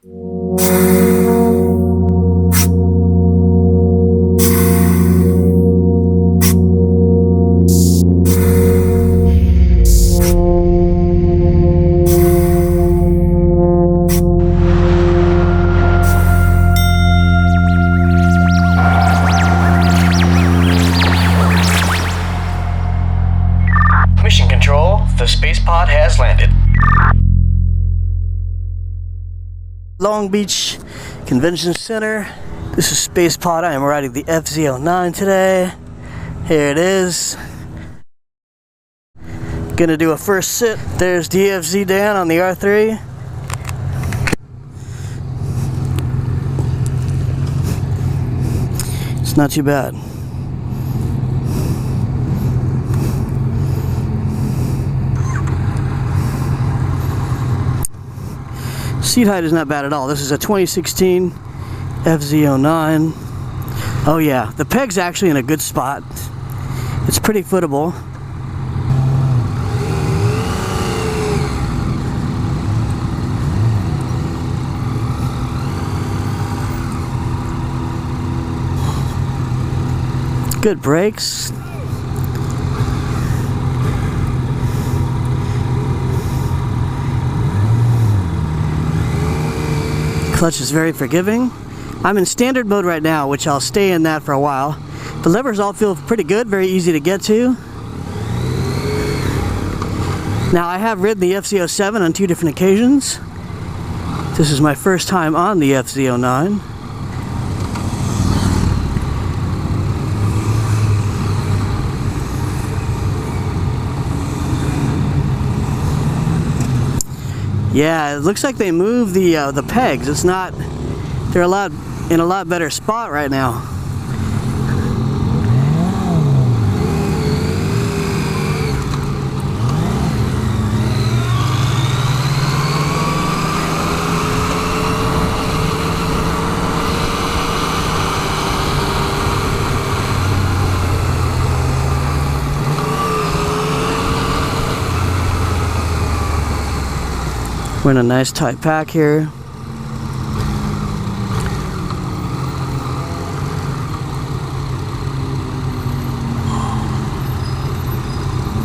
Mission Control, the space pod has landed. Long Beach Convention Center. This is Space Pod. I am riding the FZ-09 today. Here it is. Gonna do a first sit. There's DFZ Dan on the R3. It's not too bad. Seat height is not bad at all. This is a 2016 FZ-09. Oh yeah, the peg's actually in a good spot. It's pretty footable. Good brakes. Clutch is very forgiving. I'm in standard mode right now, which I'll stay in that for a while. The levers all feel pretty good, very easy to get to. Now I have ridden the FZ-07 on 2 different occasions. This is my first time on the FZ-09. Yeah, it looks like they moved the pegs. It's not. They're in a lot better spot right now. We're in a nice tight pack here.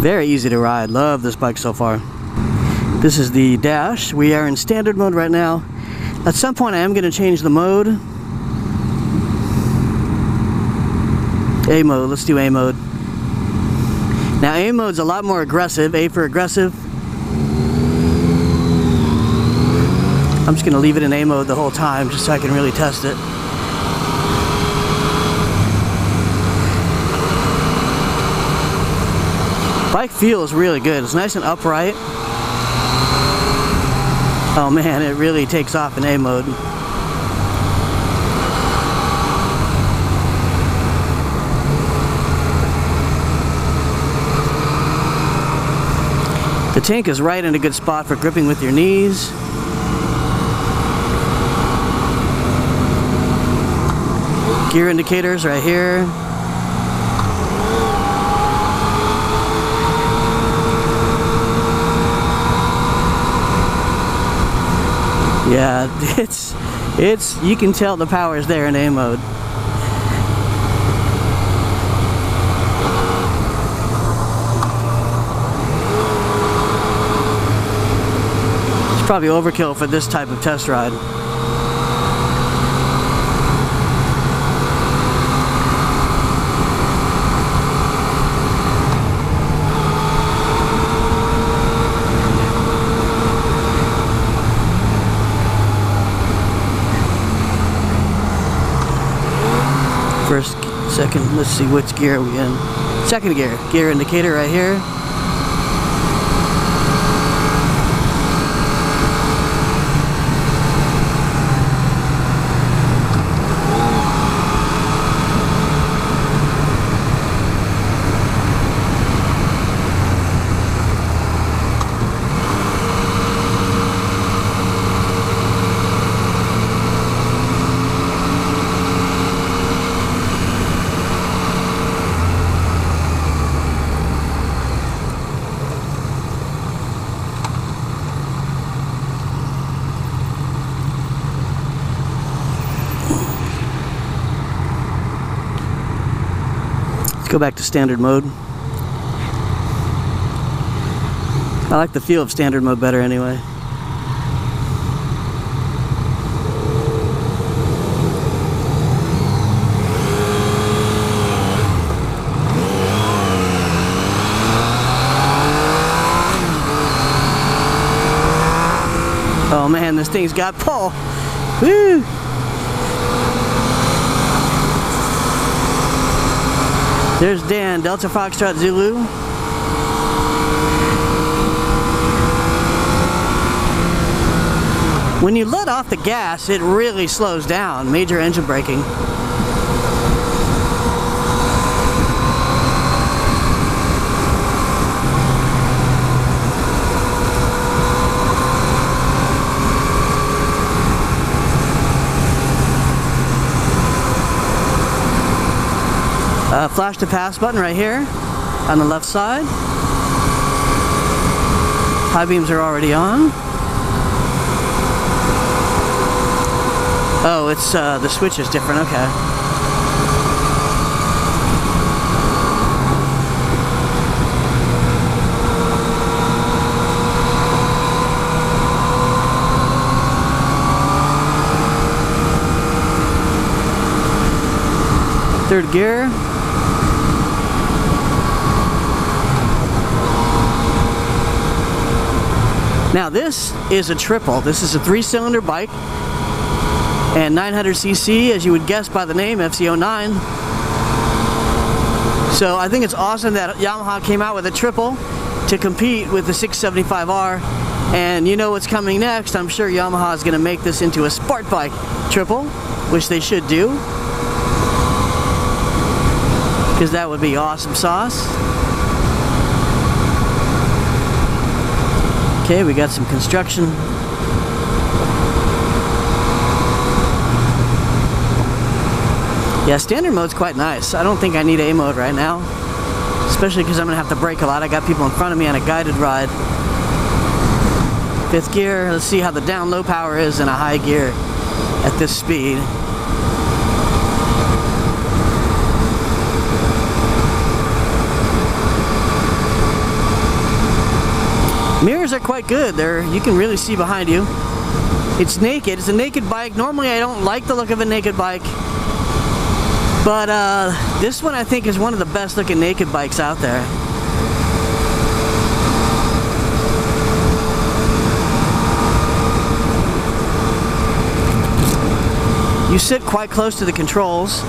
Very easy to ride. Love this bike so far. This is the dash. We are in standard mode right now. At some point I am going to change the mode. A mode. Let's do A mode. Now A mode's a lot more aggressive. A for aggressive. I'm just going to leave it in A mode the whole time just so I can really test it. Bike feels really good. It's nice and upright. Oh man, it really takes off in A mode. The tank is right in a good spot for gripping with your knees. Gear indicators right here. Yeah, it's you can tell the power is there in A mode. It's probably overkill for this type of test ride. First, second, let's see which gear are we in. Second gear, gear indicator right here. Let's go back to standard mode. I like the feel of standard mode better anyway. Oh man, this thing's got pull. Woo! There's Dan, TheDeltaFoxtrotZulu. When you let off the gas, it really slows down. Major engine braking. Flash to pass button right here on the left side. High beams are already on. Oh, it's the switch is different. Okay. Third gear. Now this is a triple. This is a 3-cylinder bike and 900cc, as you would guess by the name, FZ-09. So I think it's awesome that Yamaha came out with a triple to compete with the 675R. And you know what's coming next. I'm sure Yamaha is going to make this into a sport bike triple, which they should do, because that would be awesome sauce. Okay, we got some construction. Yeah, standard mode's quite nice. I don't think I need A mode right now, especially because I'm gonna have to brake a lot. I got people in front of me on a guided ride. Fifth gear. Let's see how the down low power is in a high gear at this speed. Mirrors are quite good. You can really see behind you. It's naked. It's a naked bike. Normally I don't like the look of a naked bike, but this one I think is one of the best looking naked bikes out there. You sit quite close to the controls,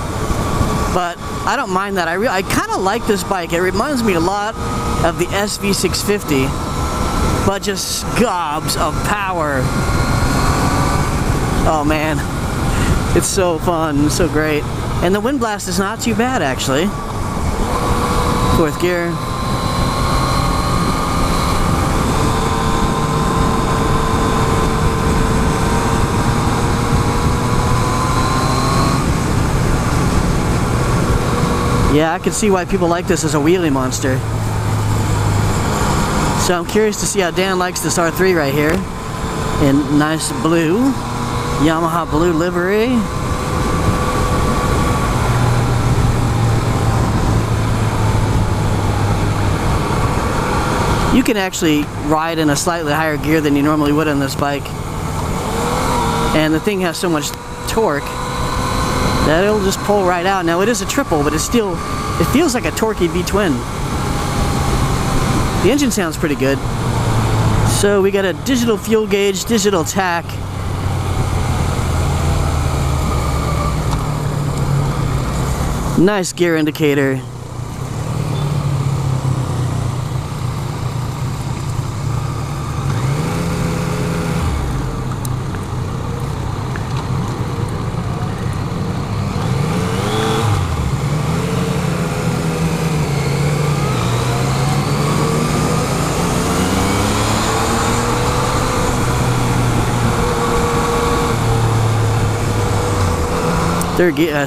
but I don't mind that. I kind of like this bike. It reminds me a lot of the SV650. But just gobs of power. Oh man, it's so fun, so great. And the wind blast is not too bad actually. Fourth gear. Yeah, I can see why people like this as a wheelie monster. So I'm curious to see how Dan likes this R3 right here in nice blue, Yamaha blue livery. You can actually ride in a slightly higher gear than you normally would on this bike, and the thing has so much torque that it'll just pull right out. Now it is a triple, but it feels like a torquey V-twin. The engine sounds pretty good. So we got a digital fuel gauge, digital tach. Nice gear indicator.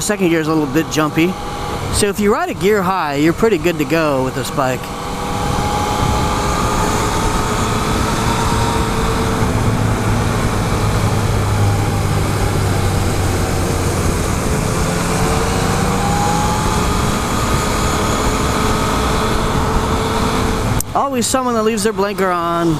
Second gear is a little bit jumpy. So if you ride a gear high, you're pretty good to go with this bike. always someone that leaves their blinker on.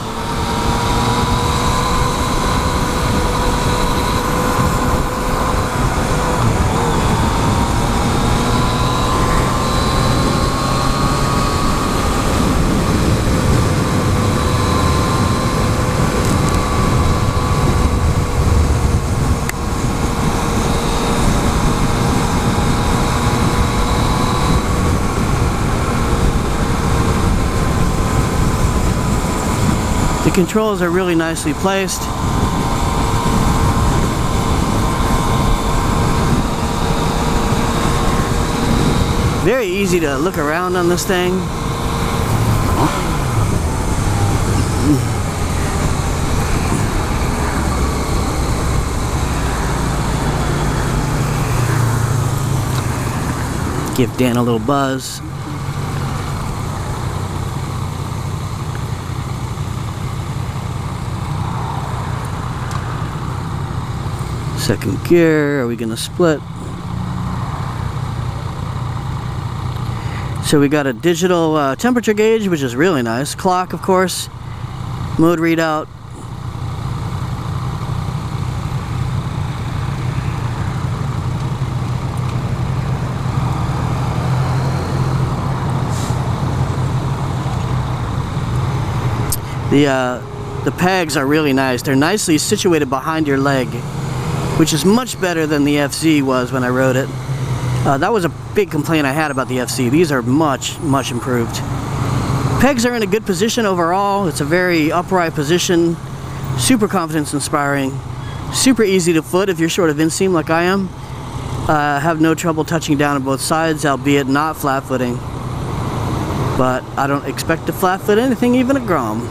The controls are really nicely placed. Very easy to look around on this thing. Give Dan a little buzz. Second gear, are we gonna split? So we got a digital temperature gauge, which is really nice. Clock, of course. Mode readout. The pegs are really nice. They're nicely situated behind your leg, which is much better than the FZ was when I rode it. That was a big complaint I had about the FZ. These are much, much improved. Pegs are in a good position overall. It's a very upright position, super confidence inspiring, super easy to foot if you're short of inseam like I am. Have no trouble touching down on both sides, albeit not flat footing. But I don't expect to flat foot anything, even a Grom.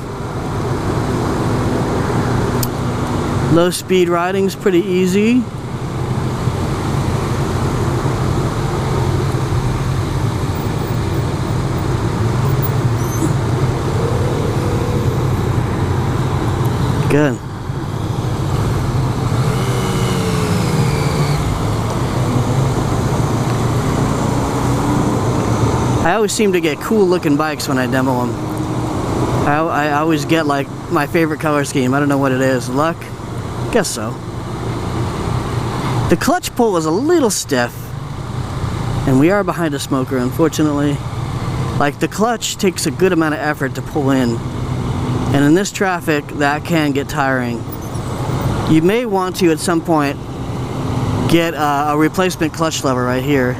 Low speed riding's pretty easy. Good. I always seem to get cool looking bikes when I demo them. I always get like my favorite color scheme. I don't know what it is. Luck? Guess so. The clutch pull is a little stiff, and we are behind a smoker, unfortunately. Like, the clutch takes a good amount of effort to pull in, and in this traffic that can get tiring. You may want to at some point get a replacement clutch lever right here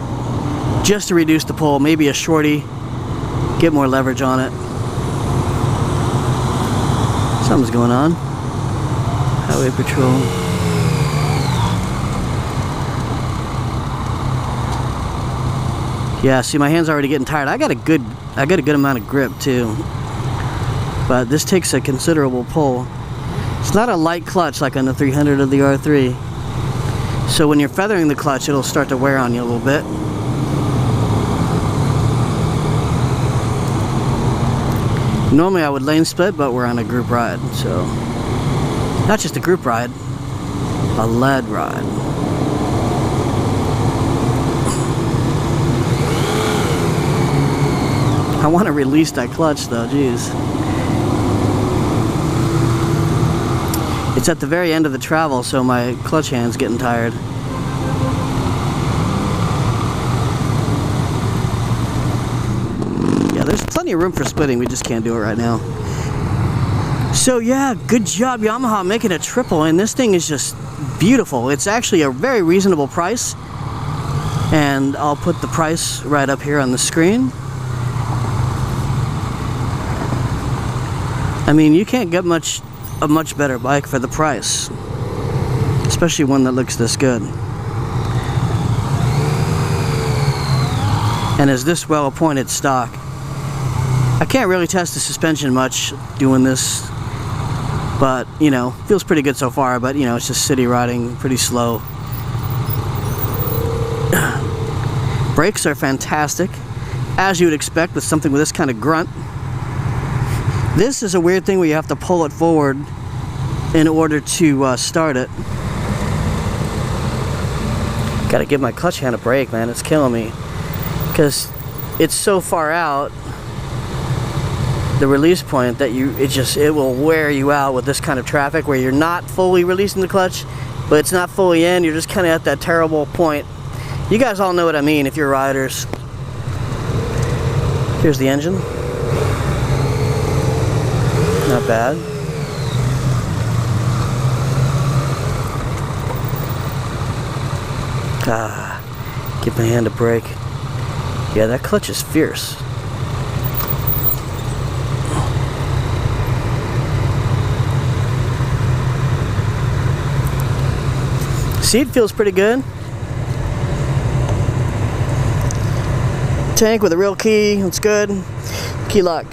just to reduce the pull, maybe a shorty, get more leverage on it. Something's going on. Highway patrol. Yeah, see, my hand's already getting tired. I got a good amount of grip too, but this takes a considerable pull. It's not a light clutch like on the 300 or the R3, so when you're feathering the clutch, it'll start to wear on you a little bit. Normally I would lane split, but we're on a group ride, so not just a group ride, a lead ride. I want to release that clutch though, geez. It's at the very end of the travel, so my clutch hand's getting tired. Yeah, there's plenty of room for splitting, we just can't do it right now. So yeah, good job Yamaha making a triple, and this thing is just beautiful. It's actually a very reasonable price, and I'll put the price right up here on the screen. I mean, you can't get a much better bike for the price, especially one that looks this good and is this well appointed stock. I can't really test the suspension much doing this, but you know, feels pretty good so far. But you know, it's just city riding, pretty slow. Brakes are fantastic, as you would expect with something with this kind of grunt. This is a weird thing where you have to pull it forward in order to start it. Gotta give my clutch hand a break, man. It's killing me because it's so far out the release point that it will wear you out with this kind of traffic where you're not fully releasing the clutch, but it's not fully in. You're just kind of at that terrible point. You guys all know what I mean if you're riders. Here's the engine. Not bad. Give my hand a break. Yeah, that clutch is fierce. Seat feels pretty good. Tank with a real key, that's good. Key lock.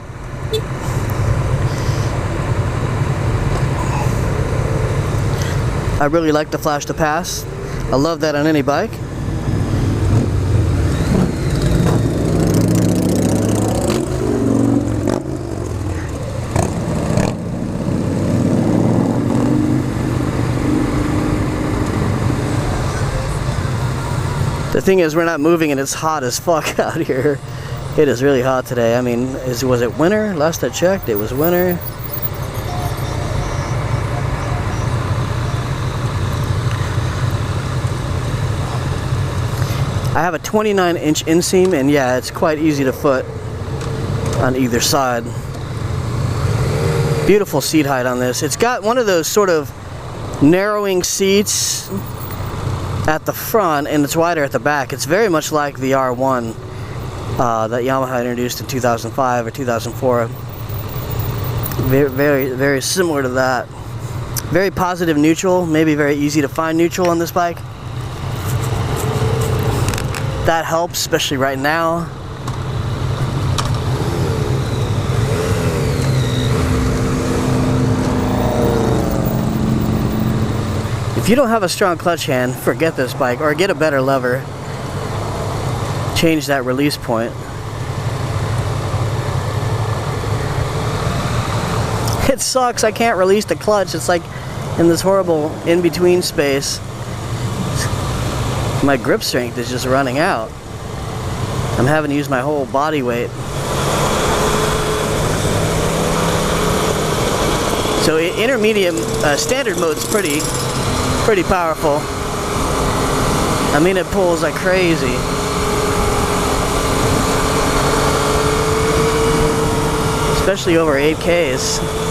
I really like the flash to pass. I love that on any bike. The thing is, we're not moving and it's hot as fuck out here. It is really hot today. I mean, was it winter? Last I checked, it was winter. I have a 29-inch inseam, and yeah, it's quite easy to foot on either side. Beautiful seat height on this. It's got one of those sort of narrowing seats at the front, and it's wider at the back. It's very much like the R1 that Yamaha introduced in 2005 or 2004. Very similar to that. Very positive neutral, maybe very easy to find neutral on this bike. That helps, especially right now. If you don't have a strong clutch hand, forget this bike, or get a better lever. Change that release point. It sucks, I can't release the clutch. It's like in this horrible in-between space. My grip strength is just running out. I'm having to use my whole body weight. So intermediate, standard mode's pretty powerful. I mean, it pulls like crazy. Especially over 8Ks.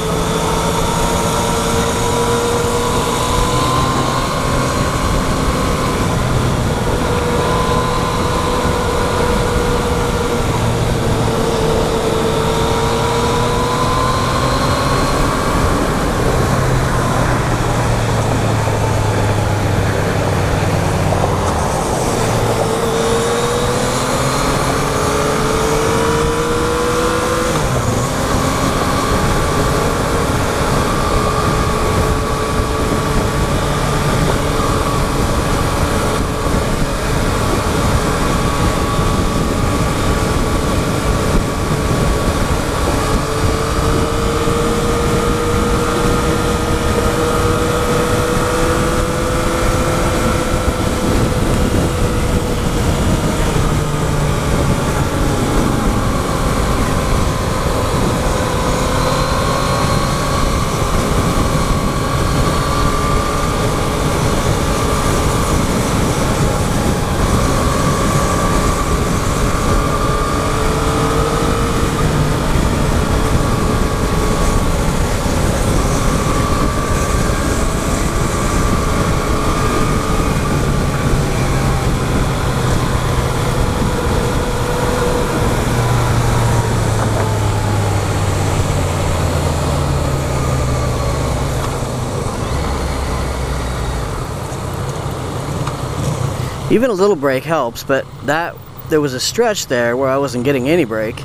Even a little brake helps, but there was a stretch there where I wasn't getting any brake,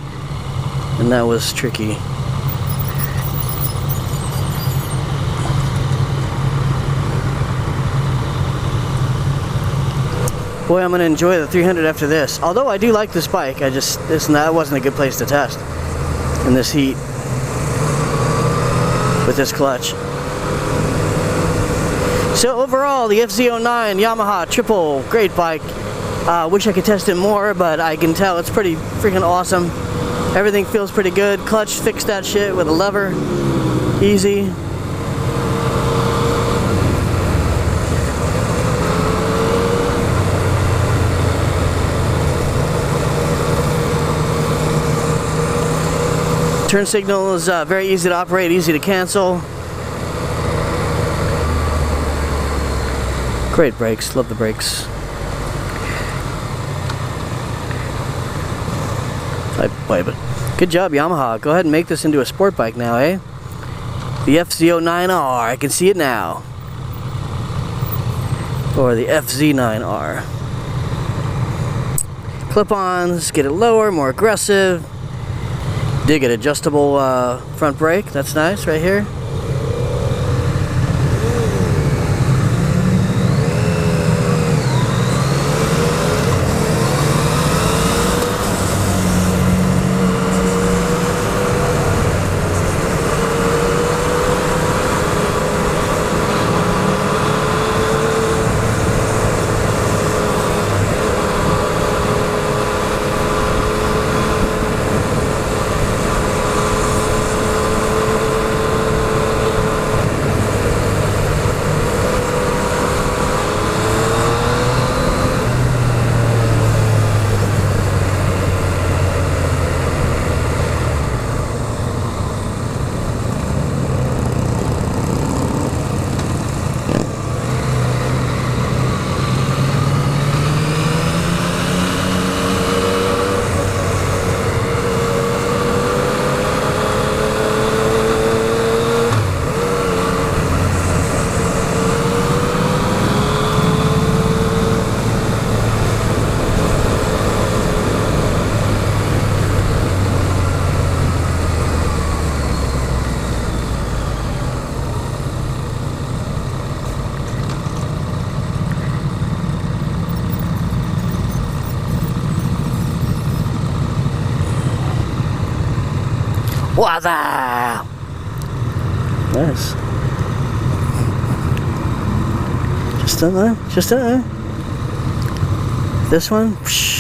and that was tricky. Boy, I'm gonna enjoy the 300 after this. Although I do like this bike, that wasn't a good place to test in this heat with this clutch. So overall, the FZ-09 Yamaha triple, great bike. Wish I could test it more, but I can tell it's pretty freaking awesome. Everything feels pretty good. Clutch, fixed that shit with a lever. Easy. Turn signal is very easy to operate, easy to cancel. Great brakes, love the brakes. But good job, Yamaha. Go ahead and make this into a sport bike now, eh? The FZ-09R, I can see it now. Or the FZ-9R. Clip-ons, get it lower, more aggressive. Dig it, adjustable front brake, that's nice right here. Waza! Nice. Just in there, just in there. This one. Psh.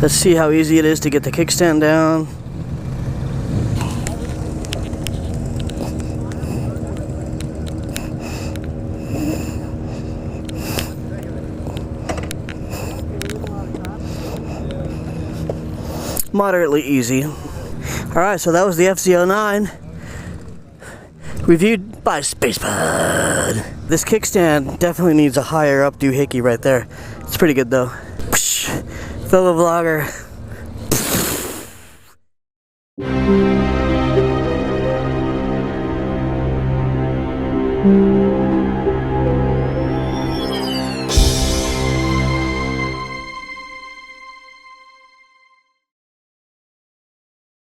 Let's see how easy it is to get the kickstand down. Moderately easy. Alright, so that was the FZ-09. Reviewed by Spacebud. This kickstand definitely needs a higher up doohickey right there. It's pretty good though. Fellow vlogger,